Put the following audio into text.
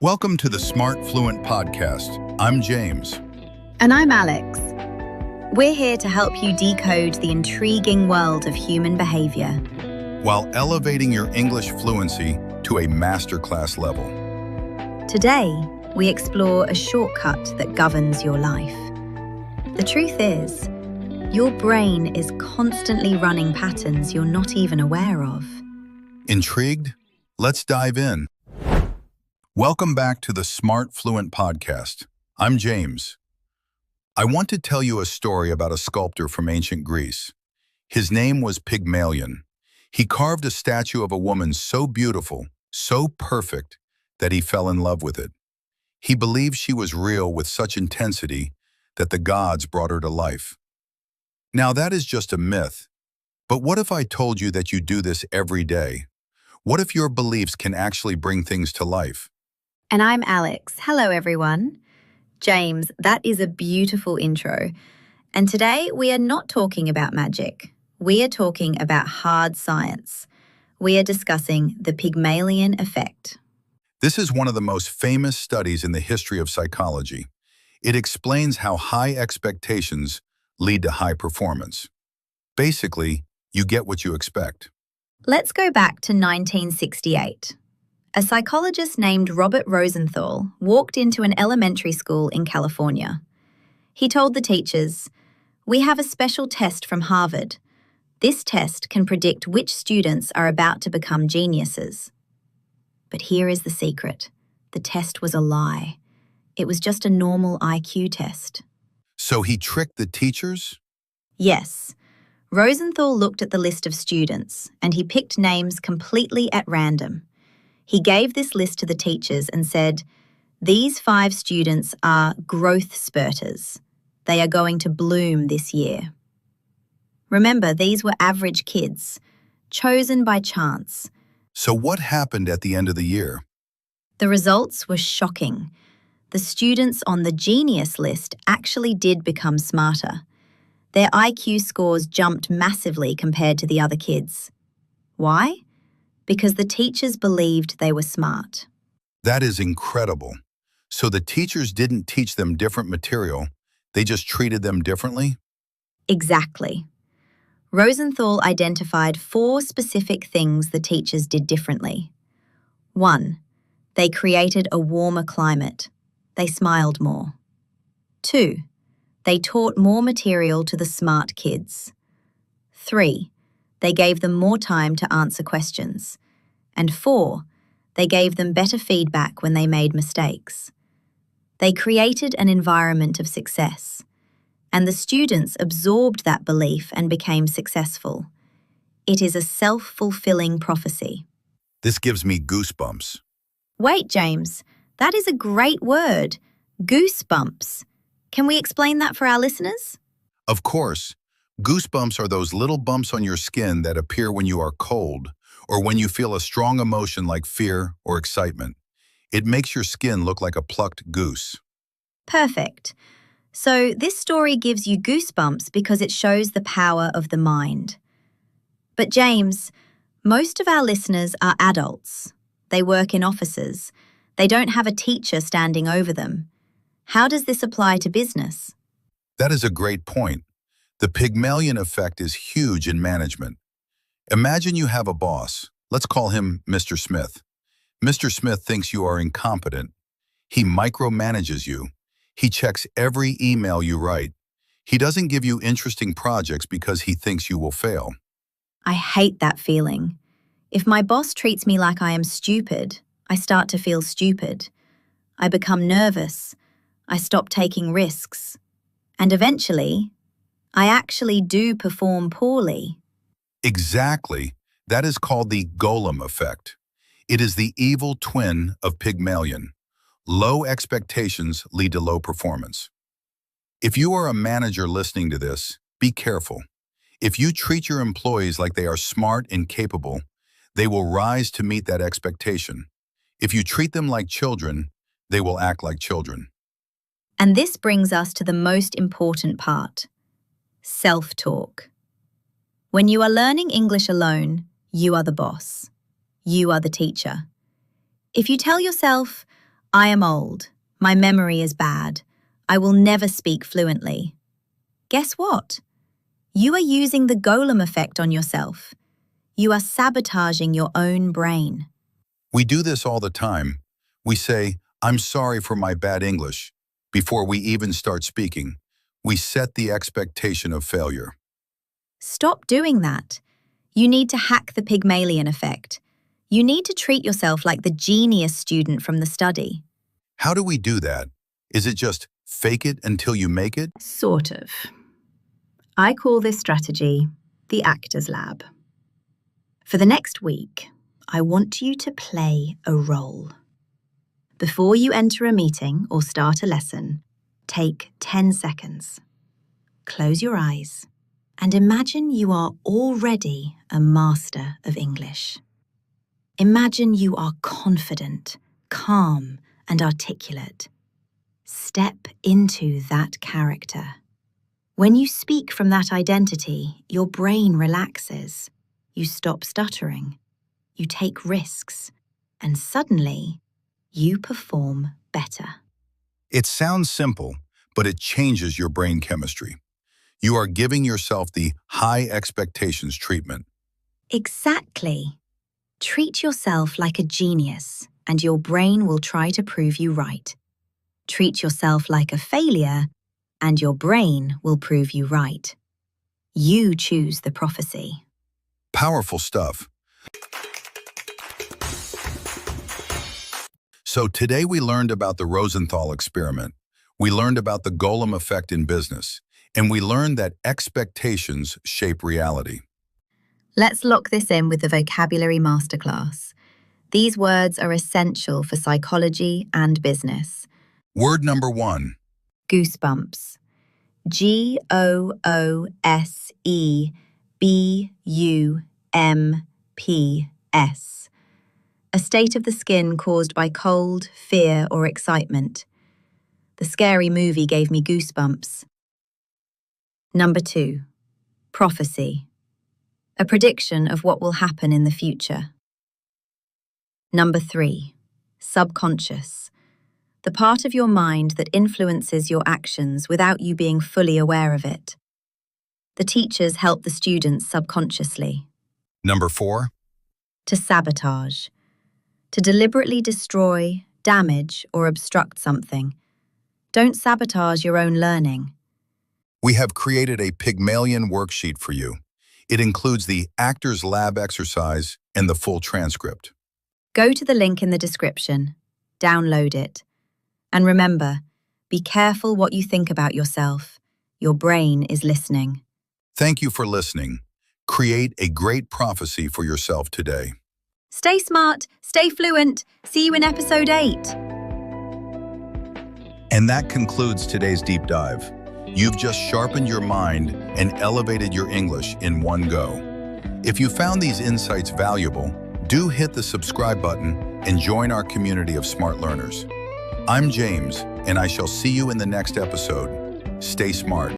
Welcome to the Smart Fluent podcast. I'm James. And I'm Alex. We're here to help you decode the intriguing world of human behavior While elevating your English fluency to a masterclass level. Today, we explore a shortcut that governs your life. The truth is, your brain is constantly running patterns you're not even aware of. Intrigued? Let's dive in. Welcome back to the Smart Fluent podcast. I'm James. I want to tell you a story about a sculptor from ancient Greece. His name was Pygmalion. He carved a statue of a woman so beautiful, so perfect, that he fell in love with it. He believed she was real with such intensity that the gods brought her to life. Now that is just a myth. But what if I told you that you do this every day? What if your beliefs can actually bring things to life? And I'm Alex. Hello, everyone. James, that is a beautiful intro. And today we are not talking about magic. We are talking about hard science. We are discussing the Pygmalion Effect. This is one of the most famous studies in the history of psychology. It explains how high expectations lead to high performance. Basically, you get what you expect. Let's go back to 1968. A psychologist named Robert Rosenthal walked into an elementary school in California. He told the teachers, "We have a special test from Harvard. This test can predict which students are about to become geniuses." But here is the secret. The test was a lie. It was just a normal IQ test. So he tricked the teachers? Yes. Rosenthal looked at the list of students and he picked names completely at random. He gave this list to the teachers and said, "These 5 students are growth spurters. They are going to bloom this year." Remember, these were average kids, chosen by chance. So what happened at the end of the year? The results were shocking. The students on the genius list actually did become smarter. Their IQ scores jumped massively compared to the other kids. Why? Because the teachers believed they were smart. That is incredible. So the teachers didn't teach them different material, they just treated them differently? Exactly. Rosenthal identified 4 specific things the teachers did differently. 1. They created a warmer climate. They smiled more. 2. They taught more material to the smart kids. 3. They gave them more time to answer questions. And 4. They gave them better feedback when they made mistakes. They created an environment of success. And the students absorbed that belief and became successful. It is a self-fulfilling prophecy. This gives me goosebumps. Wait, James, that is a great word. Goosebumps. Can we explain that for our listeners? Of course, goosebumps are those little bumps on your skin that appear when you are cold or when you feel a strong emotion like fear or excitement. It makes your skin look like a plucked goose. Perfect. So this story gives you goosebumps because it shows the power of the mind. But James, most of our listeners are adults. They work in offices. They don't have a teacher standing over them. How does this apply to business? That is a great point. The Pygmalion Effect is huge in management. Imagine you have a boss. Let's call him Mr. Smith. Mr. Smith thinks you are incompetent. He micromanages you. He checks every email you write. He doesn't give you interesting projects because he thinks you will fail. I hate that feeling. If my boss treats me like I am stupid, I start to feel stupid. I become nervous. I stop taking risks. And eventually, I actually do perform poorly. Exactly. That is called the Golem Effect. It is the evil twin of Pygmalion. Low expectations lead to low performance. If you are a manager listening to this, be careful. If you treat your employees like they are smart and capable, they will rise to meet that expectation. If you treat them like children, they will act like children. And this brings us to the most important part: self-talk. When you are learning English alone, you are the boss. You are the teacher. If you tell yourself, I am old. My memory is bad. I will never speak fluently. Guess what? You are using the Golem effect on yourself. You are sabotaging your own brain. We do this all the time. We say, "I'm sorry for my bad English," before we even start speaking. We set the expectation of failure. Stop doing that. You need to hack the Pygmalion Effect. You need to treat yourself like the genius student from the study. How do we do that? Is it just fake it until you make it? Sort of. I call this strategy the Actors Lab. For the next week, I want you to play a role. Before you enter a meeting or start a lesson, take 10 seconds. Close your eyes and imagine you are already a master of English. Imagine you are confident, calm, and articulate. Step into that character. When you speak from that identity, your brain relaxes. You stop stuttering. You take risks. And suddenly, you perform better. It sounds simple, but it changes your brain chemistry. You are giving yourself the high expectations treatment. Exactly. Treat yourself like a genius, and your brain will try to prove you right. Treat yourself like a failure, and your brain will prove you right. You choose the prophecy. Powerful stuff. So today we learned about the Rosenthal Experiment. We learned about the Golem Effect in business. And we learned that expectations shape reality. Let's lock this in with the vocabulary masterclass. These words are essential for psychology and business. Word number 1. Goosebumps. Goosebumps. A state of the skin caused by cold, fear, or excitement. The scary movie gave me goosebumps. Number 2. Prophecy. A prediction of what will happen in the future. Number 3. Subconscious. The part of your mind that influences your actions without you being fully aware of it. The teachers help the students subconsciously. Number 4. To sabotage. To deliberately destroy, damage, or obstruct something. Don't sabotage your own learning. We have created a Pygmalion worksheet for you. It includes the Actors Lab exercise and the full transcript. Go to the link in the description, download it. And remember, be careful what you think about yourself. Your brain is listening. Thank you for listening. Create a great prophecy for yourself today. Stay smart, stay fluent. See you in episode 8. And that concludes today's deep dive. You've just sharpened your mind and elevated your English in one go. If you found these insights valuable, do hit the subscribe button and join our community of smart learners. I'm James, and I shall see you in the next episode. Stay smart.